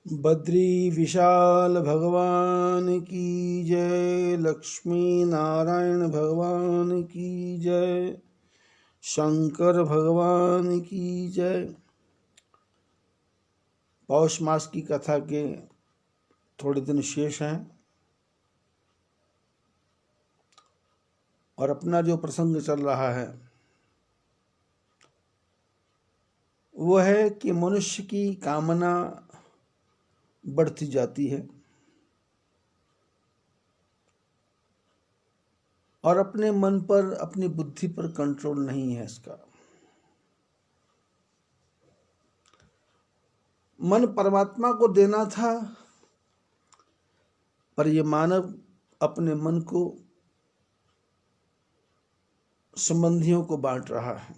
बद्री विशाल भगवान की जय। लक्ष्मी नारायण भगवान की जय। शंकर भगवान की जय। पौष मास की कथा के थोड़े दिन शेष हैं और अपना जो प्रसंग चल रहा है वो है कि मनुष्य की कामना बढ़ती जाती है और अपने मन पर, अपनी बुद्धि पर कंट्रोल नहीं है इसका। मन परमात्मा को देना था पर ये मानव अपने मन को संबंधियों को बांट रहा है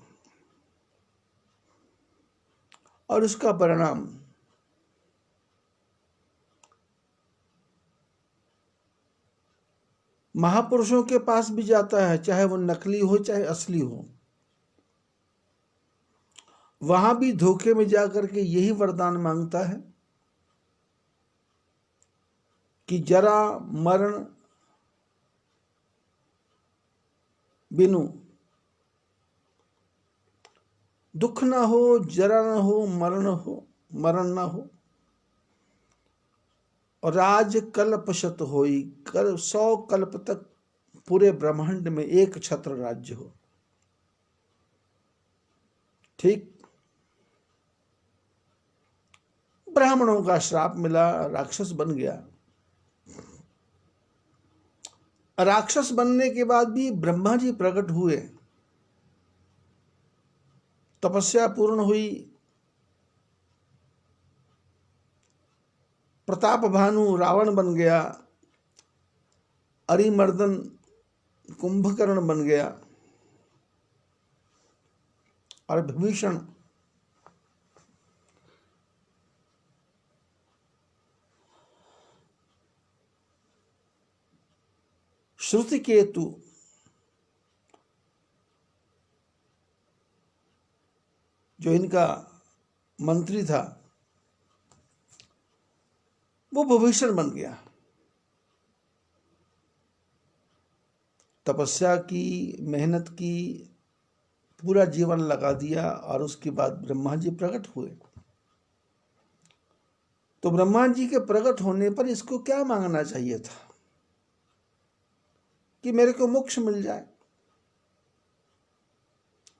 और इसका परिणाम महापुरुषों के पास भी जाता है, चाहे वो नकली हो चाहे असली हो। वहां भी धोखे में जाकर के यही वरदान मांगता है कि जरा मरण बिनु दुख ना हो, जरा ना हो, मरण ना हो। और राज कल्प शत होई, 100 कल्प तक पूरे ब्रह्मांड में एक छत्र राज्य हो। ठीक ब्राह्मणों का श्राप मिला, राक्षस बन गया। राक्षस बनने के बाद भी ब्रह्मा जी प्रकट हुए, तपस्या पूर्ण हुई, प्रताप भानु रावण बन गया, अरिमर्दन कुंभकर्ण बन गया और विभीषण श्रुतिकेतु जो इनका मंत्री था वो विभीषण बन गया। तपस्या की, मेहनत की, पूरा जीवन लगा दिया और उसके बाद ब्रह्मा जी प्रकट हुए। तो ब्रह्मा जी के प्रकट होने पर इसको क्या मांगना चाहिए था कि मेरे को मोक्ष मिल जाए,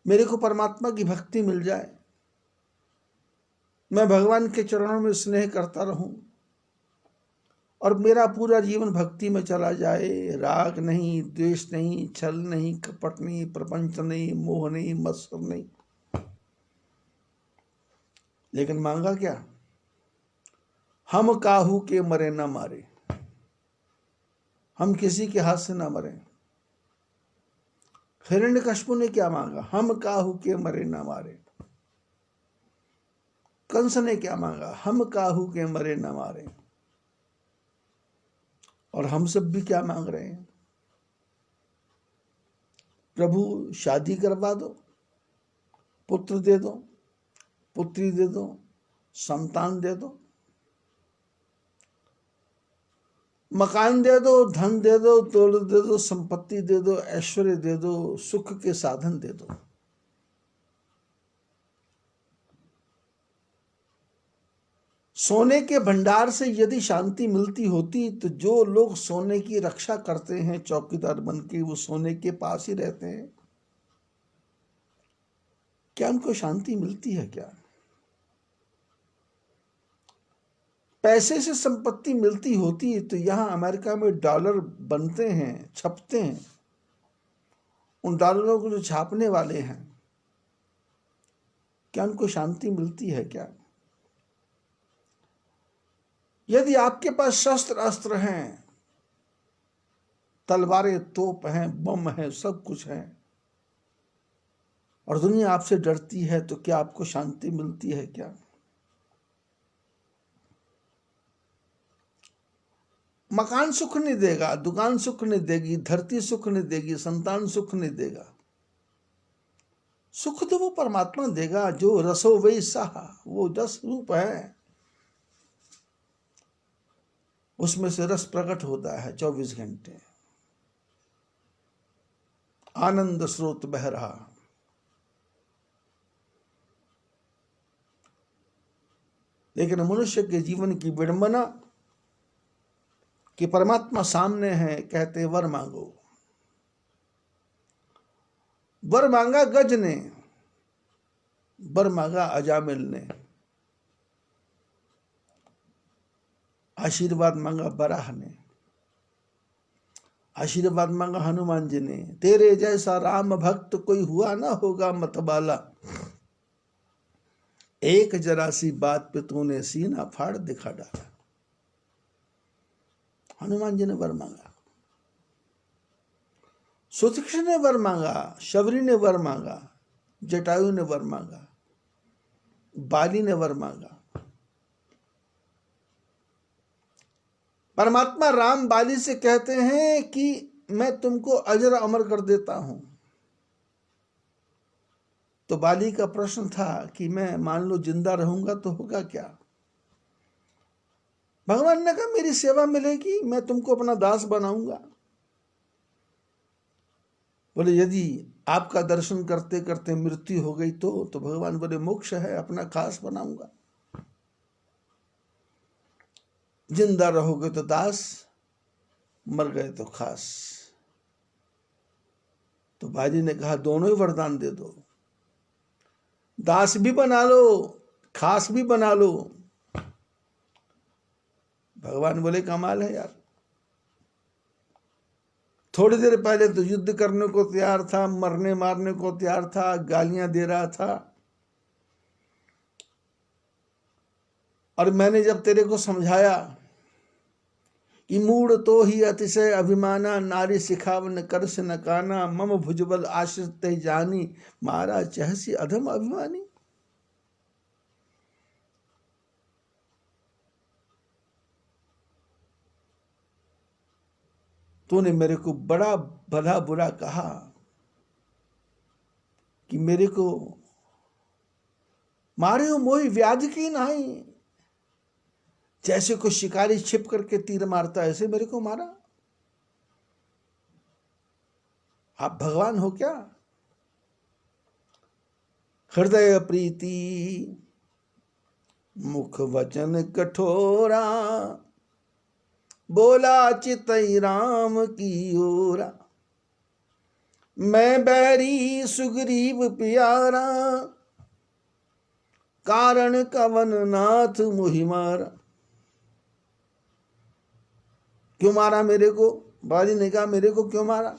मेरे को परमात्मा की भक्ति मिल जाए, मैं भगवान के चरणों में स्नेह करता रहूं और मेरा पूरा जीवन भक्ति में चला जाए। राग नहीं, द्वेष नहीं, छल नहीं, कपट नहीं, प्रपंच नहीं, मोह नहीं, मत्सर नहीं। लेकिन मांगा क्या? हम काहू के मरे ना मारे, हम किसी के हाथ से ना मरे। हिरण्यकश्यप ने क्या मांगा? हम काहू के मरे ना मारे। कंस ने क्या मांगा? हम काहू के मरे ना मारे। और हम सब भी क्या मांग रहे हैं? प्रभु शादी करवा दो, पुत्र दे दो, पुत्री दे दो, संतान दे दो, मकान दे दो, धन दे दो, दौलत दे दो, संपत्ति दे दो, ऐश्वर्य दे दो, सुख के साधन दे दो। सोने के भंडार से यदि शांति मिलती होती तो जो लोग सोने की रक्षा करते हैं चौकीदार बन के, वो सोने के पास ही रहते हैं। क्या उनको शांति मिलती है? क्या पैसे से संपत्ति मिलती होती तो यहां अमेरिका में डॉलर बनते हैं, छपते हैं, उन डॉलरों को जो छापने वाले हैं, क्या उनको शांति मिलती है? क्या यदि आपके पास शस्त्र अस्त्र हैं, तलवारें, तोप हैं, बम हैं, सब कुछ है और दुनिया आपसे डरती है, तो क्या आपको शांति मिलती है? क्या मकान सुख नहीं देगा, दुकान सुख नहीं देगी, धरती सुख नहीं देगी, संतान सुख नहीं देगा। सुख तो वो परमात्मा देगा जो रसो वही साह, वो रस रूप है। उसमें से रस प्रकट होता है 24 घंटे, आनंद स्रोत बह रहा। लेकिन मनुष्य के जीवन की विडंबना कि परमात्मा सामने है, कहते वर मांगो। वर मांगा गज ने, वर मांगा अजामिल ने, आशीर्वाद मांगा बराह ने, आशीर्वाद मांगा हनुमान जी ने। तेरे जैसा राम भक्त कोई हुआ ना होगा मतवाला, एक जरा सी बात पे तूने सीना फाड़ दिखा डाला। हनुमान जी ने वर मांगा, सुतीक्ष्ण ने वर मांगा, शबरी ने वर मांगा, जटायु ने वर मांगा, बाली ने वर मांगा। परमात्मा राम बाली से कहते हैं कि मैं तुमको अजर अमर कर देता हूं। तो बाली का प्रश्न था कि मैं मान लो जिंदा रहूंगा तो होगा क्या? भगवान ने कहा मेरी सेवा मिलेगी, मैं तुमको अपना दास बनाऊंगा। बोले यदि आपका दर्शन करते करते मृत्यु हो गई तो भगवान बोले मोक्ष है, अपना खास बनाऊंगा। जिंदा रहोगे तो दास, मर गए तो खास। तो बाली ने कहा दोनों ही वरदान दे दो, दास भी बना लो, खास भी बना लो। भगवान बोले कमाल है यार, थोड़ी देर पहले तो युद्ध करने को तैयार था, मरने मारने को तैयार था, गालियां दे रहा था, और मैंने जब तेरे को समझाया कि मूड तो ही अतिशय अभिमाना, नारी सिखावन कर से नकाना, मम भुजबल आश्रित जानी, महाराज चहसी अधम अभिमानी। तूने मेरे को बड़ा भला बुरा कहा कि मेरे को मारे हो मोही व्याधि की नहीं, जैसे कोई शिकारी छिप करके तीर मारता है ऐसे मेरे को मारा। आप भगवान हो क्या? हृदय प्रीति मुख वचन कठोरा, बोला चितई राम की ओरा, मैं बैरी सुग्रीव प्यारा, कारण कवन नाथ मुहि मारा। क्यों मारा मेरे को? बाली ने कहा मेरे को क्यों मारा?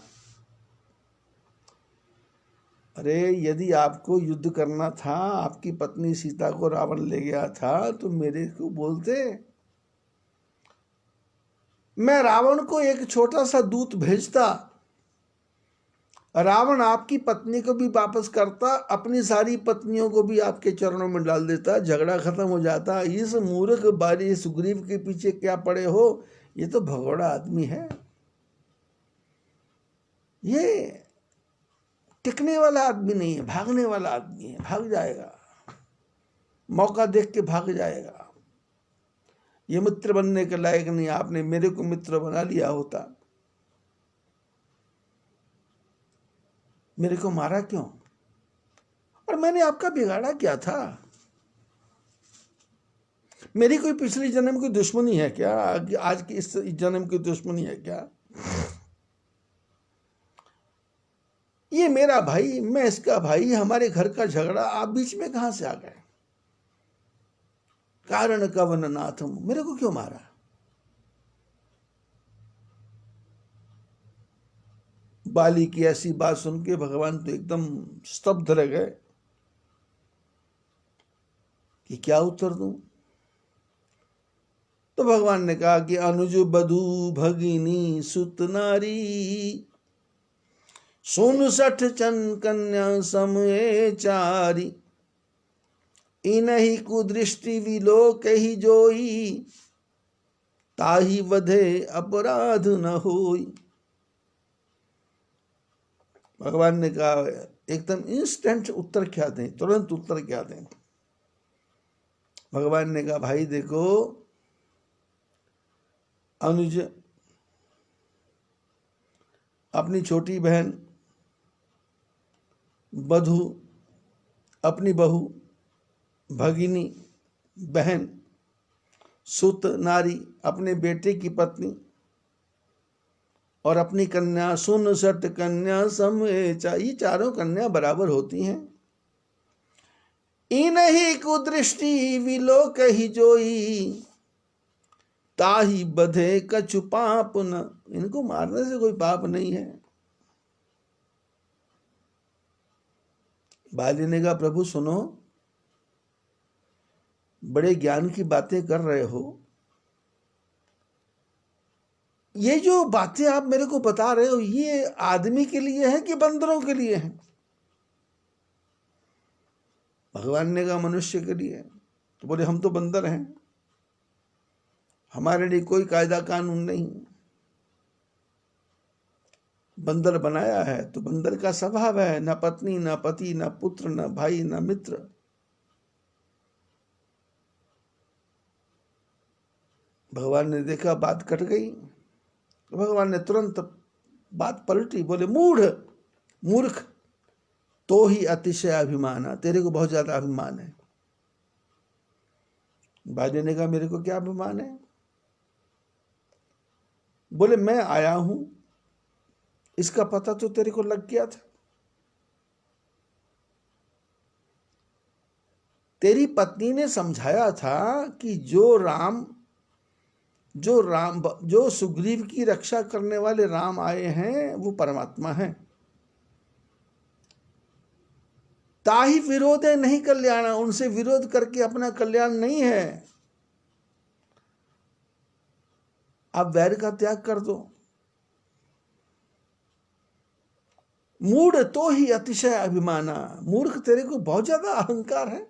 अरे यदि आपको युद्ध करना था, आपकी पत्नी सीता को रावण ले गया था, तो मेरे को बोलते, मैं रावण को एक छोटा सा दूत भेजता, रावण आपकी पत्नी को भी वापस करता, अपनी सारी पत्नियों को भी आपके चरणों में डाल देता, झगड़ा खत्म हो जाता। इस मूर्ख बाली सुग्रीव के पीछे क्या पड़े हो? ये तो भगोड़ा आदमी है, ये टिकने वाला आदमी नहीं है, भागने वाला आदमी है, भाग जाएगा, मौका देख के भाग जाएगा। ये मित्र बनने के लायक नहीं, आपने मेरे को मित्र बना लिया होता। मेरे को मारा क्यों? और मैंने आपका बिगाड़ा क्या था? मेरी कोई पिछली जन्म की दुश्मनी है क्या? आज की इस जन्म की दुश्मनी है क्या? ये मेरा भाई, मैं इसका भाई, हमारे घर का झगड़ा, आप बीच में कहां से आ गए? कारण कवन नाथ, मेरे को क्यों मारा? बाली की ऐसी बात सुन के भगवान तो एकदम स्तब्ध रह गए कि क्या उत्तर दूं। तो भगवान ने कहा कि अनुज बधू भगिनी सुत नारी, 59 चन कन्या समये चारी, इनहि कुदृष्टि विलोक ही जोई, ताहि वधे अपराध न होई। भगवान ने कहा एकदम इंस्टेंट उत्तर क्या दें, तुरंत उत्तर क्या दें? भगवान ने कहा भाई देखो, अनुज, अपनी छोटी बहन, बधू, अपनी बहू, भगिनी, बहन, सुत नारी, अपने बेटे की पत्नी और अपनी कन्या, सुन सट कन्या समेचा। ये चारों कन्या बराबर होती हैं। इनहि कुदृष्टि विलोक ही जोई, ताही बधे कछु पाप न। इनको मारने से कोई पाप नहीं है। बाली ने कहा, प्रभु सुनो, बड़े ज्ञान की बातें कर रहे हो, ये जो बातें आप मेरे को बता रहे हो, ये आदमी के लिए है कि बंदरों के लिए है? भगवान ने कहा, मनुष्य के लिए। तो बोले, हम तो बंदर हैं, हमारे लिए कोई कायदा कानून नहीं। बंदर बनाया है तो बंदर का स्वभाव है, न पत्नी, न पति, न पुत्र, न भाई, न मित्र। भगवान ने देखा बात कट गई, तो भगवान ने तुरंत बात पलटी। बोले, मूढ़, मूर्ख, तो ही अतिशय अभिमान, तेरे को बहुत ज्यादा अभिमान है। बाली ने कहा, मेरे को क्या अभिमान है? बोले, मैं आया हूं, इसका पता तो तेरे को लग गया था। तेरी पत्नी ने समझाया था कि जो सुग्रीव की रक्षा करने वाले राम आए हैं वो परमात्मा हैं। ताहि विरोध है नहीं कल्याण, उनसे विरोध करके अपना कल्याण नहीं है। आप वैर का त्याग कर दो। मूढ़ तो ही अतिशय अभिमाना, मूर्ख, तेरे को बहुत ज्यादा अहंकार है।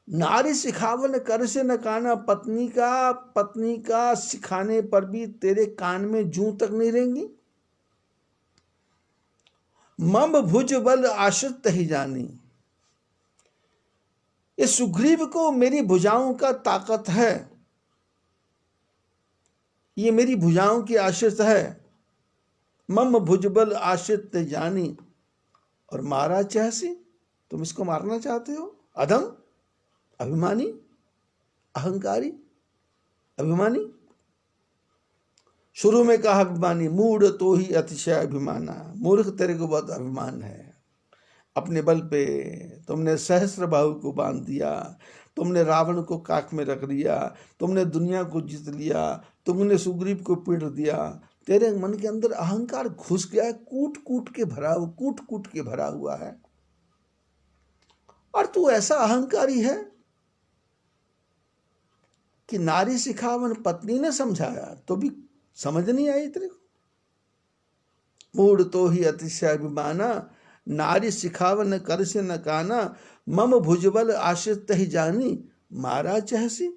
नारी सिखावन कर से न काना, पत्नी का सिखाने पर भी तेरे कान में जूं तक नहीं रहेंगी। मम भुज बल आश्रित ही जानी, इस सुग्रीव को मेरी भुजाओं का ताकत है, ये मेरी भुजाओं की आश्रित है। मम भुजबल आश्रित जानी, और मारा चहसी, तुम इसको मारना चाहते हो। अधम, अभिमानी, अहंकारी, अभिमानी। शुरू में कहा अभिमानी, मूढ़ तो ही अतिशय अभिमाना, मूर्ख, तेरे को बहुत अभिमान है। अपने बल पे तुमने सहस्त्रबाहु को बांध दिया, तुमने रावण को काख में रख दिया, तुमने दुनिया को जीत लिया, तुमने सुग्रीव को पीट दिया। तेरे मन के अंदर अहंकार घुस गया है, कूट कूट के भरा हुआ है। और तू ऐसा अहंकारी है कि नारी सिखावन, पत्नी ने समझाया तो भी समझ नहीं आई तेरे को। मूढ़ तो ही अतिशय अभिमाना, नारी सिखावन कर से न काना, मम भुजबल आश्रित ही जानी, मारा चहसी,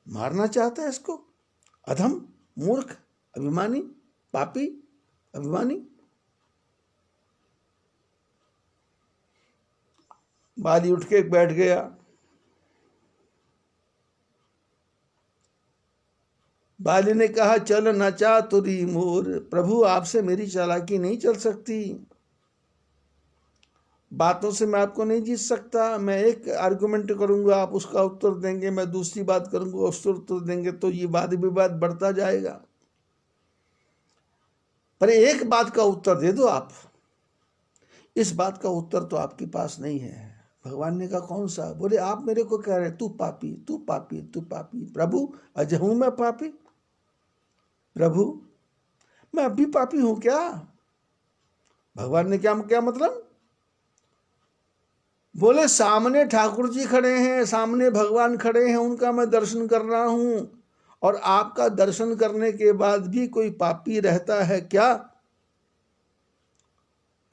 मारना चाहता है इसको। अधम, मूर्ख, अभिमानी, पापी, अभिमानी। बाली उठ के बैठ गया। बाली ने कहा, चल न चातुरी मोर, प्रभु आपसे मेरी चालाकी नहीं चल सकती, बातों से मैं आपको नहीं जीत सकता। मैं एक आर्गुमेंट करूंगा, आप उसका उत्तर देंगे, मैं दूसरी बात करूंगा, उसका उत्तर देंगे, तो ये वाद विवाद बढ़ता जाएगा। पर एक बात का उत्तर दे दो आप। इस बात का उत्तर तो आपके पास नहीं है। भगवान ने कहा, कौन सा? बोले, आप मेरे को कह रहे तू पापी, तू पापी, तू पापी। प्रभु, अजहूं मैं पापी? प्रभु, मैं अब भी पापी हूं क्या? भगवान ने क्या क्या मतलब? बोले, सामने ठाकुर जी खड़े हैं, सामने भगवान खड़े हैं, उनका मैं दर्शन कर रहा हूं, और आपका दर्शन करने के बाद भी कोई पापी रहता है क्या?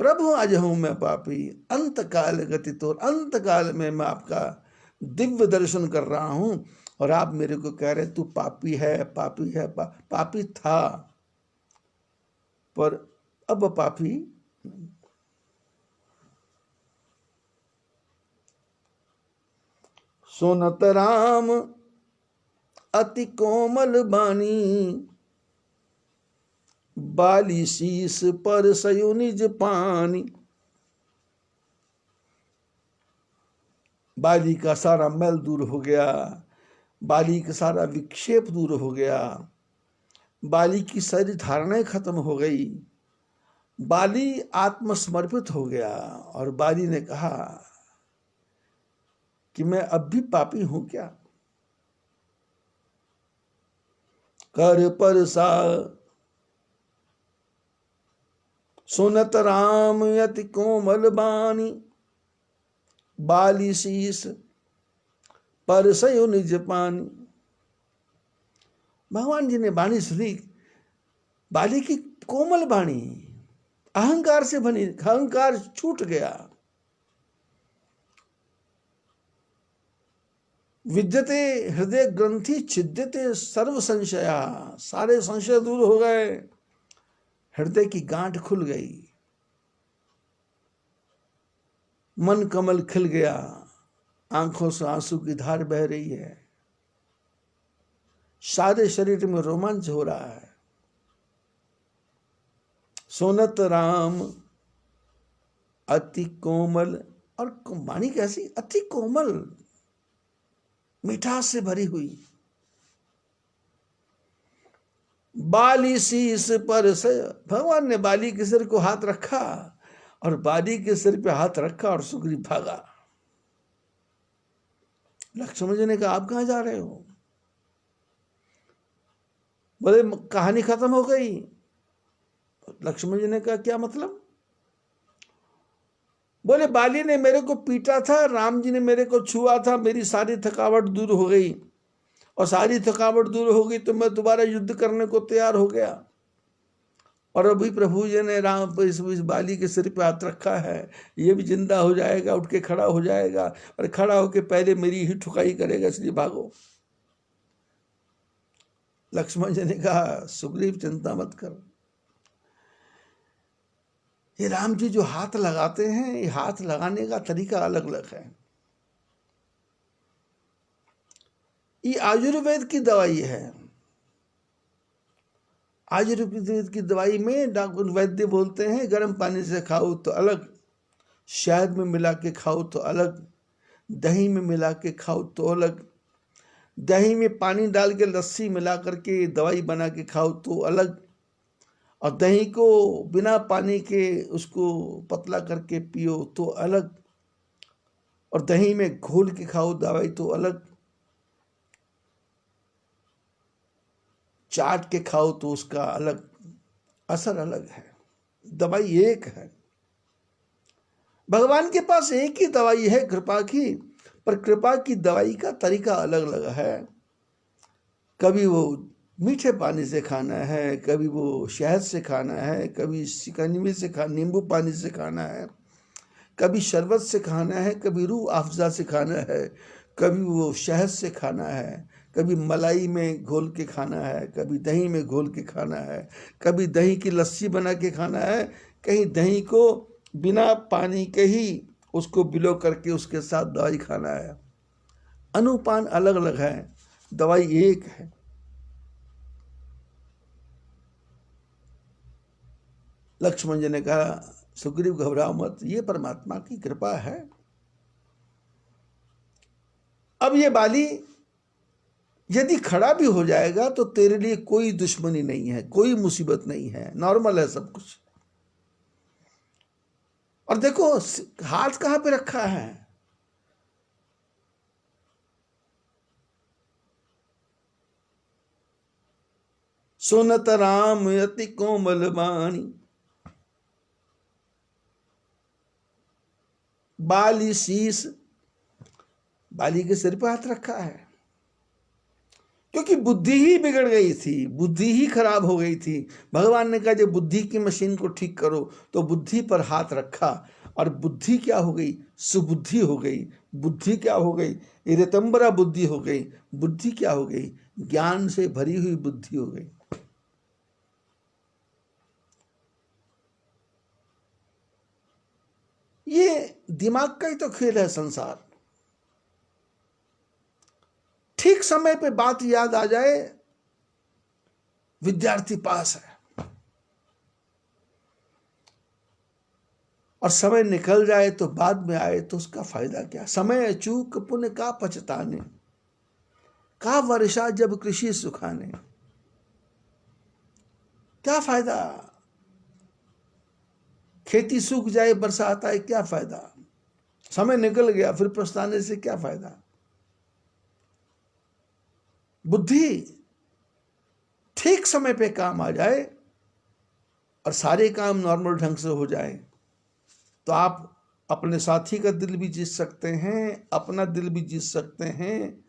प्रभु, अजहूं मैं पापी, अंत काल गति तो, अंत काल में मैं आपका दिव्य दर्शन कर रहा हूं, और आप मेरे को कह रहे तू पापी है, पापी है। पापी था, पर अब पापी। सुनत राम अति कोमल बानी, बाली शीस पर सयो निज पानी। बाली का सारा मैल दूर हो गया, बाली का सारा विक्षेप दूर हो गया, बाली की सारी धारणाएं खत्म हो गई, बाली आत्मसमर्पित हो गया। और बाली ने कहा कि मैं अब भी पापी हूं क्या? कर पर सा सुनत राम अति कोमल बानी, बाली शीस पर सयो निज पानी। भगवान जी ने वाणी सुनी, बाली की कोमल वाणी, अहंकार से बनी, अहंकार छूट गया। विद्यते हृदय ग्रंथि छिद्यते सर्व संशया, सारे संशय दूर हो गए, हृदय की गांठ खुल गई, मन कमल खिल गया, आंखों से आंसू की धार बह रही है, सारे शरीर में रोमांच हो रहा है। सोनत राम अति कोमल, और वाणी कैसी? अति कोमल, मिठास से भरी हुई। बाली शीस पर से, भगवान ने बाली के सिर को हाथ रखा, और बाली के सिर पे हाथ रखा और सुग्रीव भागा। लक्ष्मण जी ने कहा आप कहां जा रहे हो? बोले कहानी खत्म हो गई। लक्ष्मण जी ने कहा क्या मतलब? बोले बाली ने मेरे को पीटा था, राम जी ने मेरे को छुआ था, मेरी सारी थकावट दूर हो गई, और सारी थकावट दूर हो गई तो मैं दोबारा युद्ध करने को तैयार हो गया। और अभी प्रभु जी ने राम इस बाली के सिर पे हाथ रखा है, ये भी जिंदा हो जाएगा, उठ के खड़ा हो जाएगा, और खड़ा होके पहले मेरी ही ठुकाई करेगा, इसलिए भागो। लक्ष्मण जी ने कहा सुग्रीव चिंता मत कर, ये राम जी जो हाथ लगाते हैं, ये हाथ लगाने का तरीका अलग अलग है। ये आयुर्वेद की दवाई है। आयुर्वेद की दवाई में डॉक्टर वैद्य बोलते हैं गर्म पानी से खाओ तो अलग, शहद में मिला के खाओ तो अलग, दही में मिला के खाओ तो अलग, दही में पानी डाल के लस्सी मिला करके दवाई बना के खाओ तो अलग, और दही को बिना पानी के उसको पतला करके पियो तो अलग, और दही में घोल के खाओ दवाई तो अलग, चाट के खाओ तो उसका अलग असर अलग है। दवाई एक है, भगवान के पास एक ही दवाई है कृपा की, पर कृपा की दवाई का तरीका अलग अलग है। कभी वो मीठे पानी से खाना है, कभी वो शहद से खाना है, कभी शिकंजवी से नींबू पानी से खाना है, कभी शरबत से खाना है, कभी रूह अफ़ज़ा से खाना है, कभी वो शहद से खाना है, कभी मलाई में घोल के खाना है, कभी दही में घोल के खाना है, कभी दही की लस्सी बना के खाना है, कहीं दही को बिना पानी के ही उसको बिलो करके उसके साथ दवाई खाना है। अनुपान अलग अलग है, दवाई एक है। लक्ष्मण जी ने कहा सुग्रीव घबराओ मत, ये परमात्मा की कृपा है। अब ये बाली यदि खड़ा भी हो जाएगा तो तेरे लिए कोई दुश्मनी नहीं है, कोई मुसीबत नहीं है, नॉर्मल है सब कुछ। और देखो हाथ कहां पे रखा है? सुनत राम अति कोमल बानी, बाली शीस, बाली के सिर पर हाथ रखा है, क्योंकि बुद्धि ही बिगड़ गई थी, बुद्धि ही खराब हो गई थी। भगवान ने कहा जब बुद्धि की मशीन को ठीक करो, तो बुद्धि पर हाथ रखा, और बुद्धि क्या हो गई? सुबुद्धि हो गई। बुद्धि क्या हो गई? ऋतंबरा बुद्धि हो गई। बुद्धि क्या हो गई? ज्ञान से भरी हुई बुद्धि हो गई। ये दिमाग का ही तो खेल है संसार। ठीक समय पे बात याद आ जाए, विद्यार्थी पास है, और समय निकल जाए तो बाद में आए तो उसका फायदा क्या। समय चूक पुण्य का पछताने, का वर्षा जब कृषि सुखाने। क्या फायदा, खेती सूख जाए, बरसात आए, क्या फायदा। समय निकल गया, फिर पछताने से क्या फायदा। बुद्धि ठीक समय पे काम आ जाए और सारे काम नॉर्मल ढंग से हो जाए तो आप अपने साथी का दिल भी जीत सकते हैं, अपना दिल भी जीत सकते हैं,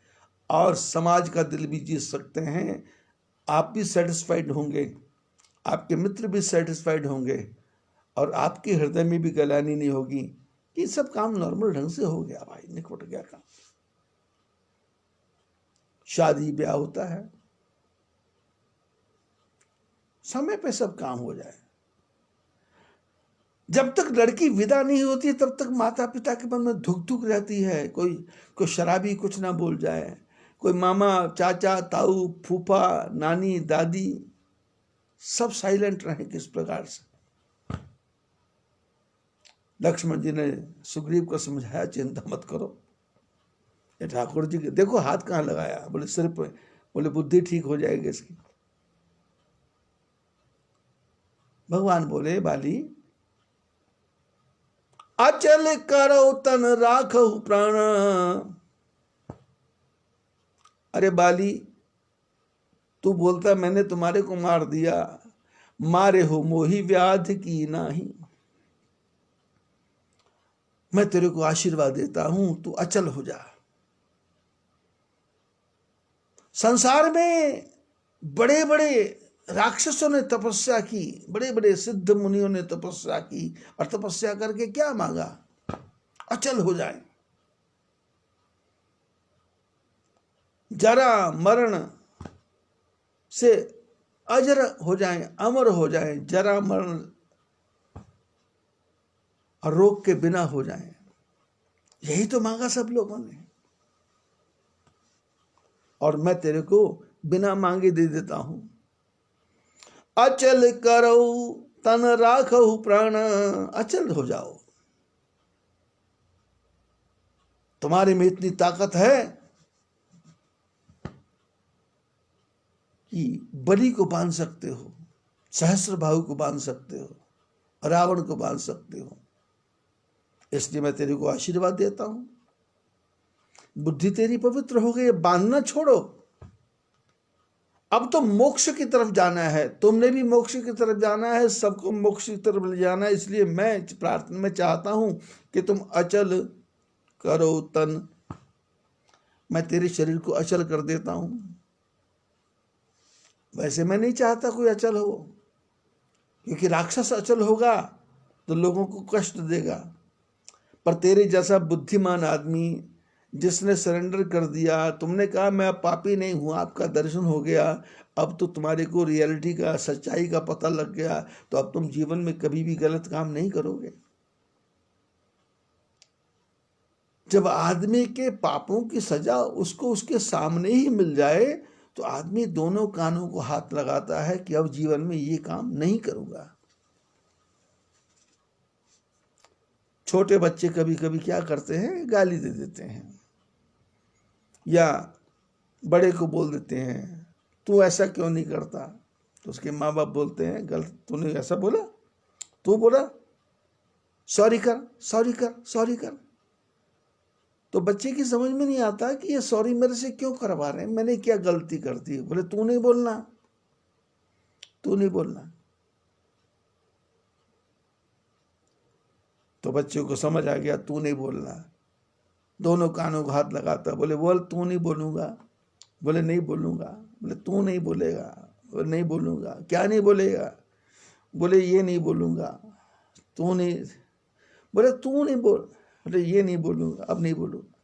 और समाज का दिल भी जीत सकते हैं। आप भी सेटिस्फाइड होंगे, आपके मित्र भी सेटिस्फाइड होंगे, और आपके हृदय में भी गलानी नहीं होगी कि सब काम नॉर्मल ढंग से हो गया, भाई निकट गया काम। शादी ब्याह होता है, समय पे सब काम हो जाए। जब तक लड़की विदा नहीं होती तब तक माता पिता के मन में धुक धुक रहती है, कोई शराबी कुछ ना बोल जाए, कोई मामा चाचा ताऊ फूफा नानी दादी सब साइलेंट रहे। किस प्रकार से लक्ष्मण जी ने सुग्रीव को समझाया, चिंता मत करो। ये ठाकुर जी देखो हाथ कहाँ लगाया, बोले सिर पे, बोले बुद्धि ठीक हो जाएगी इसकी। भगवान बोले बाली, अचल करो तन राखो प्राण। अरे बाली, तू बोलता मैंने तुम्हारे को मार दिया, मारे हो मोही व्याध की नाही। मैं तेरे को आशीर्वाद देता हूं, तू अचल हो जा। संसार में बड़े बड़े राक्षसों ने तपस्या की, बड़े बड़े सिद्ध मुनियों ने तपस्या की, और तपस्या करके क्या मांगा, अचल हो जाए, जरा मरण से अजर हो जाए, अमर हो जाए, जरा मरण और रोग के बिना हो जाए। यही तो मांगा सब लोगों ने, और मैं तेरे को बिना मांगे दे देता हूं। अचल करो तन राखो प्राण, अचल हो जाओ। तुम्हारे में इतनी ताकत है कि बलि को बांध सकते हो, सहस्त्रबाहु को बांध सकते हो, रावण को बांध सकते हो। इसलिए मैं तेरे को आशीर्वाद देता हूं। बुद्धि तेरी पवित्र हो गई, बांधना छोड़ो, अब तो मोक्ष की तरफ जाना है। तुमने भी मोक्ष की तरफ जाना है, सबको मोक्ष की तरफ ले जाना है। इसलिए मैं प्रार्थना में चाहता हूं कि तुम अचल करो तन। मैं तेरे शरीर को अचल कर देता हूं। वैसे मैं नहीं चाहता कोई अचल हो, क्योंकि राक्षस अचल होगा तो लोगों को कष्ट देगा। पर तेरे जैसा बुद्धिमान आदमी जिसने सरेंडर कर दिया, तुमने कहा मैं अब पापी नहीं हूं, आपका दर्शन हो गया, अब तो तुम्हारे को रियलिटी का, सच्चाई का पता लग गया, तो अब तुम जीवन में कभी भी गलत काम नहीं करोगे। जब आदमी के पापों की सजा उसको उसके सामने ही मिल जाए तो आदमी दोनों कानों को हाथ लगाता है कि अब जीवन में ये काम नहीं करूंगा। छोटे बच्चे कभी कभी क्या करते हैं, गाली दे देते हैं, या बड़े को बोल देते हैं तू ऐसा क्यों नहीं करता, तो उसके माँ बाप बोलते हैं गलत, तूने ऐसा बोला, तू बोला, सॉरी कर सॉरी कर सॉरी कर। तो बच्चे की समझ में नहीं आता कि ये सॉरी मेरे से क्यों करवा रहे हैं, मैंने क्या गलती कर दी। बोले तू नहीं बोलना, तू नहीं बोलना। तो बच्चों को समझ आ गया तू नहीं बोलना, दोनों कानों को हाथ लगाता, बोले बोल तू नहीं बोलूंगा, बोले नहीं बोलूंगा, बोले तू नहीं बोलेगा, बोले नहीं बोलूंगा, क्या नहीं बोलेगा, बोले ये नहीं बोलूंगा, तू नहीं, बोले तू नहीं बोल, बोले ये नहीं बोलूंगा, अब नहीं बोलूंगा।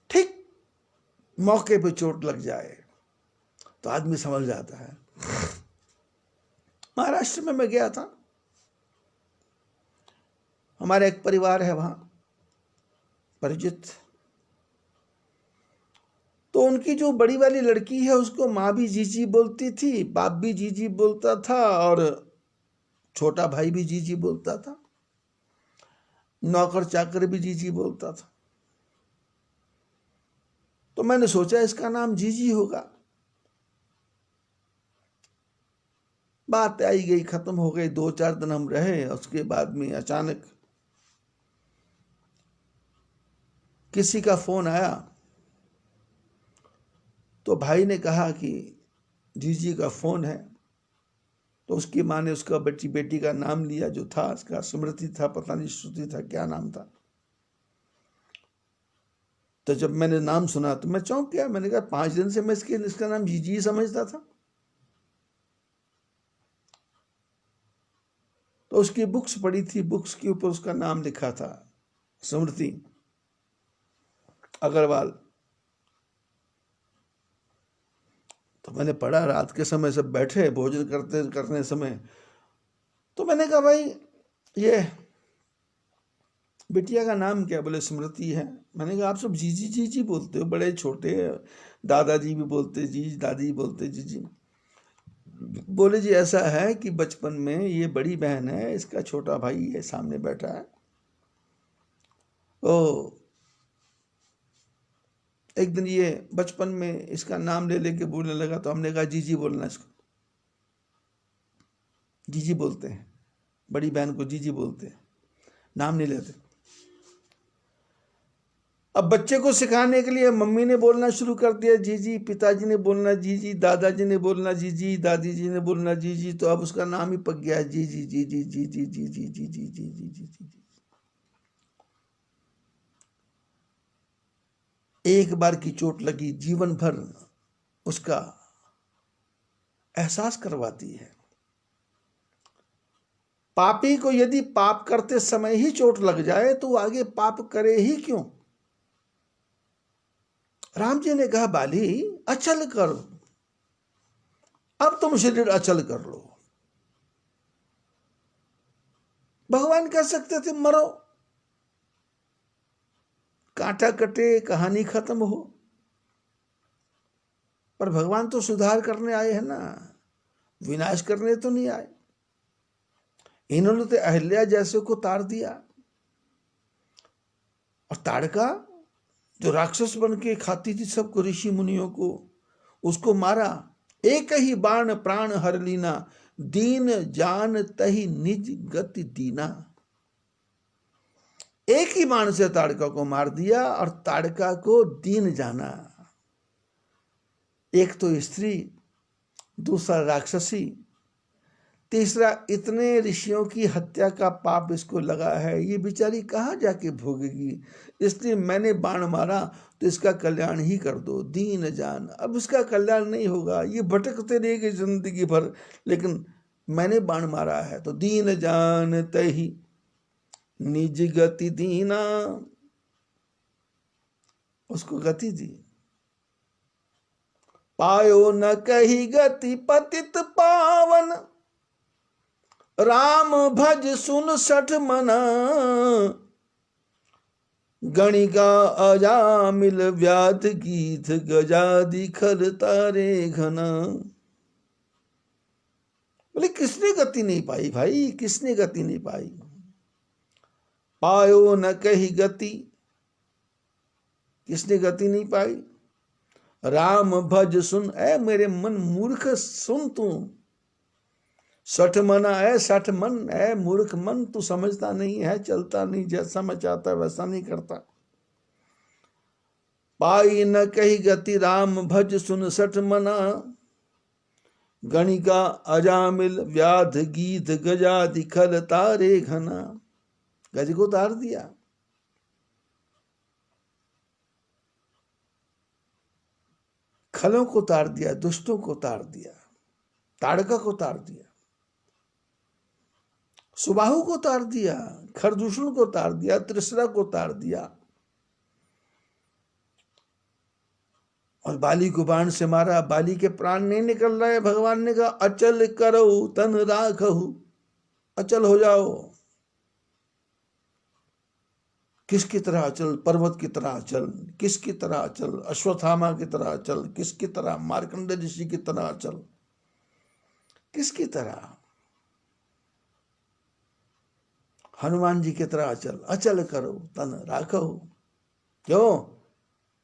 ठीक मौके पे चोट लग जाए तो आदमी समझ जाता है। महाराष्ट्र में मैं गया था, हमारा एक परिवार है वहां परिचित, तो उनकी जो बड़ी वाली लड़की है उसको माँ भी जीजी बोलती थी, बाप भी जीजी बोलता था और छोटा भाई भी जीजी बोलता था, नौकर चाकर भी जीजी बोलता था। तो मैंने सोचा इसका नाम जीजी होगा। बात आई गई, खत्म हो गई। 2-4 दिन हम रहे, उसके बाद में अचानक किसी का फोन आया। तो भाई ने कहा कि जीजी का फोन है। तो उसकी माँ ने उसका बेटी का नाम लिया, जो था उसका स्मृति था, पता नहीं श्रुति था, क्या नाम था। तो जब मैंने नाम सुना तो मैं चौंक गया। मैंने कहा 5 दिन से मैं इसका नाम जीजी समझता था। तो उसकी बुक्स पड़ी थी, बुक्स के ऊपर उसका नाम लिखा था, स्मृति अग्रवाल। तो मैंने पढ़ा, रात के समय सब बैठे भोजन करने समय। तो मैंने कहा भाई ये बिटिया का नाम क्या? बोले स्मृति है। मैंने कहा आप सब जीजी जीजी बोलते हो, बड़े छोटे, दादाजी भी बोलते जीजी, दादी बोलते जीजी। बोले जी ऐसा है कि बचपन में ये बड़ी बहन है, इसका छोटा भाई है सामने बैठा है, तो एक दिन ये बचपन में इसका नाम ले लेके बोलने लगा, तो हमने कहा जीजी बोलना इसको। जीजी बोलते हैं, बड़ी बहन को जीजी बोलते हैं, नाम नहीं लेते। अब बच्चे को सिखाने के लिए मम्मी ने बोलना शुरू कर दिया जीजी, पिताजी ने बोलना जीजी, दादाजी ने बोलना जीजी, दादी जी ने बोलना जीजी। तो अब उसका नाम ही पक गया जीजी जीजी जीजी जीजी जीजी जीजी जीजी जीजी। एक बार की चोट लगी जीवन भर उसका एहसास करवाती है। पापी को यदि पाप करते समय ही चोट लग जाए तो आगे पाप करे ही क्यों? राम जी ने कहा बाली अचल करो, अब तुम शरीर अचल कर लो। भगवान कह सकते थे मरो, कांटा कटे, कहानी खत्म हो। पर भगवान तो सुधार करने आए हैं ना, विनाश करने तो नहीं आए। इन्होंने तो अहिल्या जैसे को ताड़ दिया, और ताड़का जो राक्षस बन के खाती थी सबको, ऋषि मुनियों को, उसको मारा। एक ही बाण प्राण हर लीना, दीन जान तही निज गति दीना। एक ही बाण से ताड़का को मार दिया और ताड़का को दीन जाना। एक तो स्त्री, दूसरा राक्षसी, तीसरा इतने ऋषियों की हत्या का पाप इसको लगा है, ये बेचारी कहाँ जाके भोगेगी। इसलिए मैंने बाण मारा तो इसका कल्याण ही कर दो, दीन जान। अब इसका कल्याण नहीं होगा, ये भटकते रहेगी जिंदगी भर, लेकिन मैंने बाण मारा है तो दीन जान तही निज गति दीना, उसको गति दी। पायो न कही गति पतित पावन, राम भज सुन 60 मना, गणिका अजामिल व्याध गीत गजादि खल तारे घना। बोले किसने गति नहीं पाई भाई, किसने गति नहीं पाई? पायो न कही गति, किसने गति नहीं पाई? राम भज सुन, ऐ मेरे मन मूर्ख सुन तू। 60 मना है, 60 मन है, मूर्ख मन, तू समझता नहीं है, चलता नहीं, जैसा मैं चाहता वैसा नहीं करता। पाई न कही गति राम भज सुन 60 मना, गणिका अजामिल व्याध गीत गजादि खल तारे घना। गज को तार दिया। खलों को तार दिया, दुष्टों को तार दिया, ताड़का को तार दिया, सुबाहु को तार दिया, खरदूषण को तार दिया, त्रिशरा को तार दिया, और बाली को बाण से मारा। बाली के प्राण नहीं निकल रहे, भगवान ने कहा अचल करो तन राखहु, अचल हो जाओ। किसकी तरह अचल? पर्वत की तरह अचल। किसकी तरह अचल? अश्वत्थामा की तरह अचल। किसकी तरह? मार्कंडेय ऋषि की तरह अचल। किसकी तरह? हनुमान जी की तरह अचल। अचल करो तन राखो। क्यों?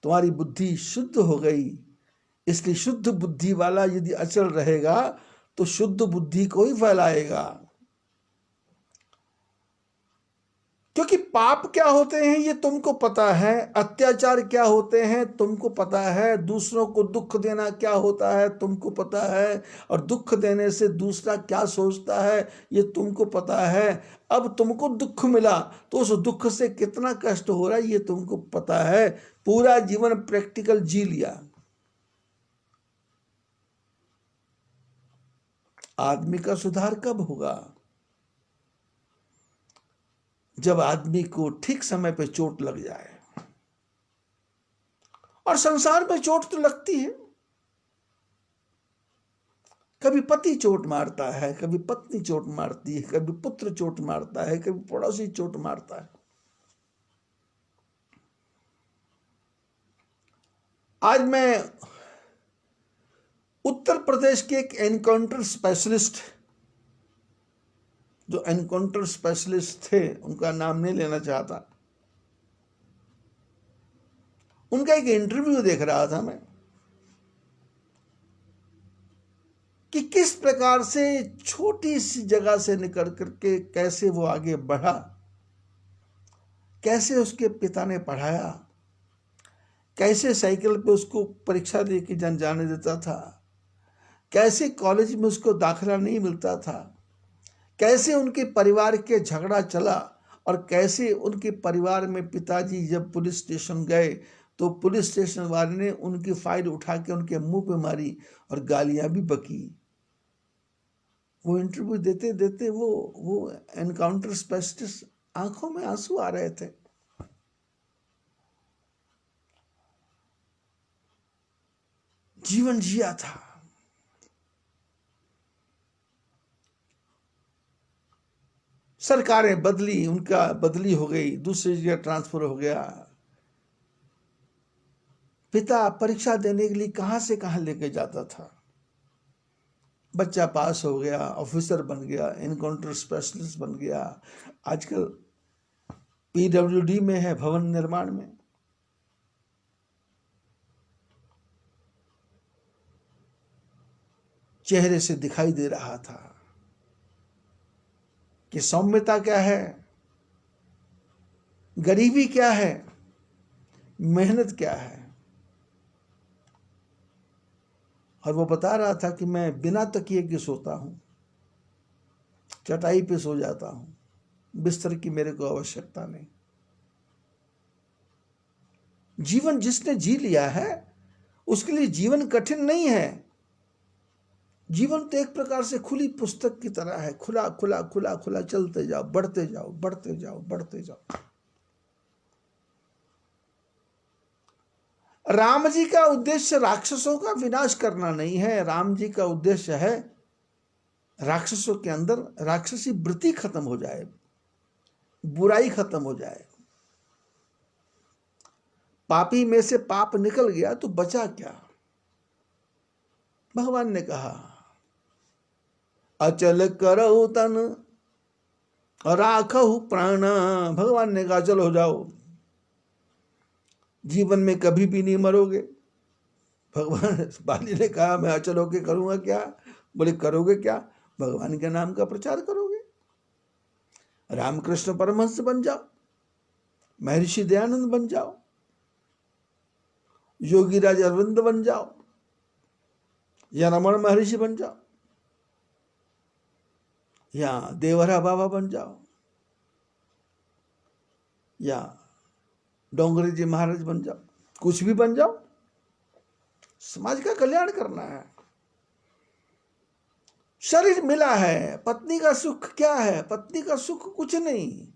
तुम्हारी बुद्धि शुद्ध हो गई, इसलिए शुद्ध बुद्धि वाला यदि अचल रहेगा तो शुद्ध बुद्धि को ही फैलाएगा। क्योंकि पाप क्या होते हैं ये तुमको पता है, अत्याचार क्या होते हैं तुमको पता है, दूसरों को दुख देना क्या होता है तुमको पता है, और दुख देने से दूसरा क्या सोचता है ये तुमको पता है। अब तुमको दुख मिला तो उस दुख से कितना कष्ट हो रहा है ये तुमको पता है। पूरा जीवन प्रैक्टिकल जी लिया। आदमी का सुधार कब होगा? जब आदमी को ठीक समय पे चोट लग जाए। और संसार में चोट तो लगती है। कभी पति चोट मारता है, कभी पत्नी चोट मारती है, कभी पुत्र चोट मारता है, कभी पड़ोसी चोट मारता है। आज मैं उत्तर प्रदेश के एक एनकाउंटर स्पेशलिस्ट, जो एनकाउंटर स्पेशलिस्ट थे उनका नाम नहीं लेना चाहता, उनका एक इंटरव्यू देख रहा था मैं कि किस प्रकार से छोटी सी जगह से निकल करके कैसे वो आगे बढ़ा, कैसे उसके पिता ने पढ़ाया, कैसे साइकिल पे उसको परीक्षा दे के जाने देता था, कैसे कॉलेज में उसको दाखिला नहीं मिलता था, कैसे उनके परिवार के झगड़ा चला, और कैसे उनके परिवार में पिताजी जब पुलिस स्टेशन गए तो पुलिस स्टेशन वाले ने उनकी फाइल उठा के उनके मुंह पे मारी और गालियां भी बकी। वो इंटरव्यू देते देते वो एनकाउंटर स्पेशलिस्ट आंखों में आंसू आ रहे थे। जीवन जिया था। सरकारें बदली, उनका बदली हो गई, दूसरी जगह ट्रांसफर हो गया। पिता परीक्षा देने के लिए कहां से कहां लेके जाता था। बच्चा पास हो गया, ऑफिसर बन गया, एनकाउंटर स्पेशलिस्ट बन गया, आजकल पीडब्ल्यूडी में है, भवन निर्माण में। चेहरे से दिखाई दे रहा था कि सौम्यता क्या है, गरीबी क्या है, मेहनत क्या है। और वो बता रहा था कि मैं बिना तकिए के सोता हूं, चटाई पे सो जाता हूं, बिस्तर की मेरे को आवश्यकता नहीं। जीवन जिसने जी लिया है उसके लिए जीवन कठिन नहीं है। जीवन तो एक प्रकार से खुली पुस्तक की तरह है, खुला खुला खुला खुला, चलते जाओ, बढ़ते जाओ, बढ़ते जाओ, बढ़ते जाओ। राम जी का उद्देश्य राक्षसों का विनाश करना नहीं है। राम जी का उद्देश्य है राक्षसों के अंदर राक्षसी वृत्ति खत्म हो जाए, बुराई खत्म हो जाए। पापी में से पाप निकल गया तो बचा क्या? भगवान ने कहा अचल करो तन राखहु प्राण। भगवान ने कहा चलो जाओ, जीवन में कभी भी नहीं मरोगे। भगवान बाली ने कहा मैं अचल होके करूंगा क्या? बोले करोगे क्या? भगवान के नाम का प्रचार करोगे, रामकृष्ण परमहंस बन जाओ, महर्षि दयानंद बन जाओ, योगीराज अरविंद बन जाओ, या रमण महर्षि बन जाओ, या देवरा बाबा बन जाओ, या डोंगरी जी महाराज बन जाओ, कुछ भी बन जाओ। समाज का कल्याण करना है। शरीर मिला है, पत्नी का सुख क्या है? पत्नी का सुख कुछ नहीं।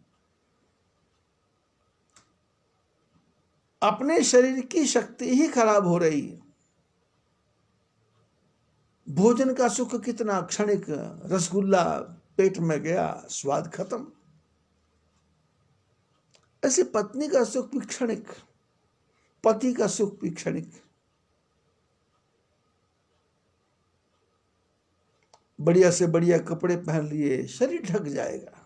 अपने शरीर की शक्ति ही खराब हो रही है। भोजन का सुख कितना क्षणिक, रसगुल्ला पेट में गया, स्वाद खत्म। ऐसे पत्नी का सुख भी क्षणिक, पति का सुख भी क्षणिक। बढ़िया से बढ़िया कपड़े पहन लिए, शरीर ढक जाएगा।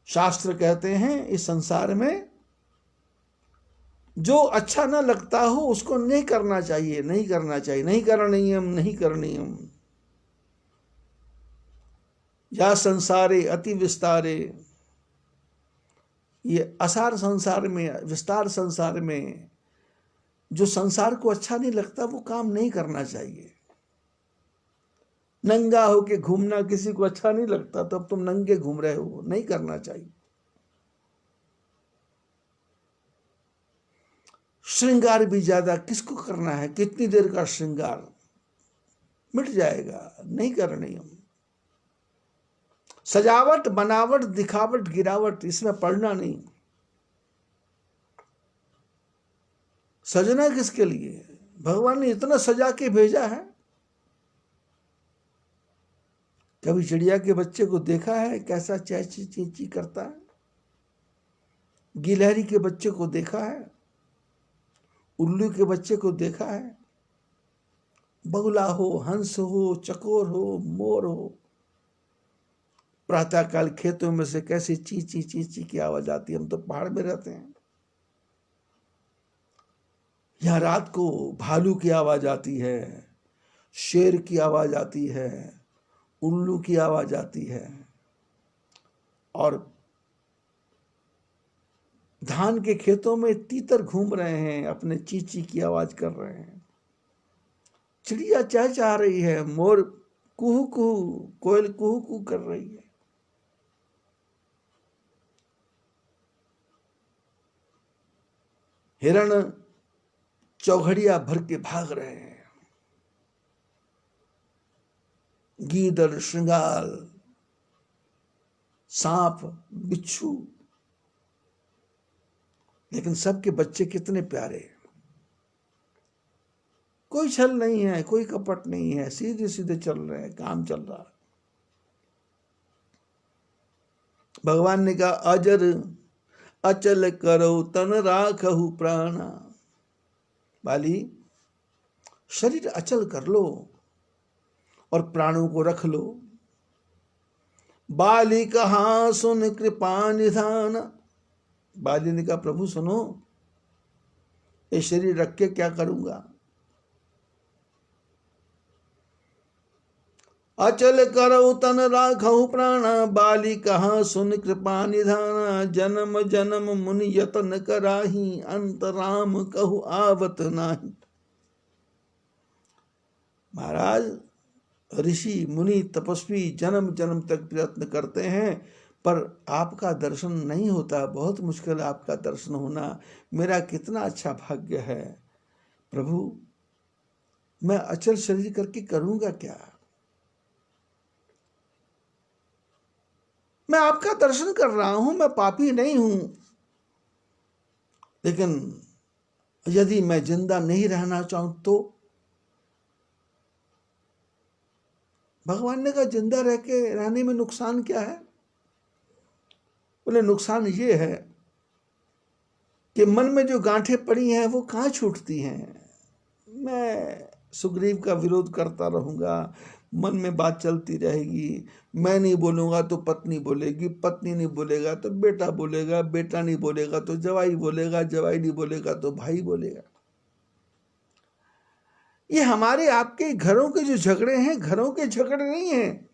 शास्त्र कहते हैं इस संसार में जो अच्छा ना लगता हो उसको नहीं करना चाहिए, नहीं करना चाहिए, नहीं करणीयम, नहीं करणीयम। या संसारे अति विस्तारे, ये असार संसार में, विस्तार संसार में जो संसार को अच्छा नहीं लगता वो काम नहीं करना चाहिए। नंगा होके घूमना किसी को अच्छा नहीं लगता, तो अब तुम नंगे घूम रहे हो, नहीं करना चाहिए। श्रृंगार भी ज्यादा किसको करना है, कितनी देर का श्रृंगार, मिट जाएगा, नहीं करनी। हम सजावट, बनावट, दिखावट, गिरावट, इसमें पड़ना नहीं। सजना किसके लिए? भगवान ने इतना सजा के भेजा है। कभी चिड़िया के बच्चे को देखा है कैसा चैची चींची करता है? गिलहरी के बच्चे को देखा है? उल्लू के बच्चे को देखा है? बगुला हो, हंस हो, चकोर हो, मोर हो, प्रातःकाल खेतों में से कैसी चींची चींची की आवाज आती है। हम तो पहाड़ में रहते हैं, यहां रात को भालू की आवाज आती है, शेर की आवाज आती है, उल्लू की आवाज आती है, और धान के खेतों में तीतर घूम रहे हैं, अपने चींची की आवाज कर रहे हैं। चिड़िया चहचहा रही है, मोर कुहू कुहू, कोयल कुहू कुहू कर रही है। हिरण चौघड़िया भर के भाग रहे हैं। गीदड़, श्रृंगार, सांप, बिच्छू, लेकिन सबके बच्चे कितने प्यारे। कोई छल नहीं है, कोई कपट नहीं है, सीधे सीधे चल रहे हैं, काम चल रहा है। भगवान ने कहा अजर अचल करो तन राखहु प्राणा। बाली, शरीर अचल कर लो और प्राणों को रख लो। बाली कहा सुन कृपा निधान। बाली ने कहा प्रभु सुनो, ये शरीर रख के क्या करूंगा? अचल करो तन राखहु प्राणा, बाली कहा सुन कृपा निधाना। जन्म जन्म मुनि यतन कराही, अंत राम कहु आवत नाही। महाराज, ऋषि मुनि तपस्वी जन्म जन्म तक प्रयत्न करते हैं पर आपका दर्शन नहीं होता। बहुत मुश्किल है आपका दर्शन होना। मेरा कितना अच्छा भाग्य है प्रभु, मैं अचल शरीर करके करूंगा क्या? मैं आपका दर्शन कर रहा हूं, मैं पापी नहीं हूं, लेकिन यदि मैं जिंदा नहीं रहना चाहूं तो? भगवान ने कहा जिंदा रह के रहने में नुकसान क्या है? बोले नुकसान ये है कि मन में जो गांठें पड़ी हैं वो कहाँ छूटती हैं। मैं सुग्रीव का विरोध करता रहूंगा, मन में बात चलती रहेगी। मैं नहीं बोलूंगा तो पत्नी बोलेगी, पत्नी नहीं बोलेगा तो बेटा बोलेगा, बेटा नहीं बोलेगा तो जवाई बोलेगा, जवाई नहीं बोलेगा तो भाई बोलेगा। ये हमारे आपके घरों के जो झगड़े हैं, घरों के झगड़े नहीं हैं,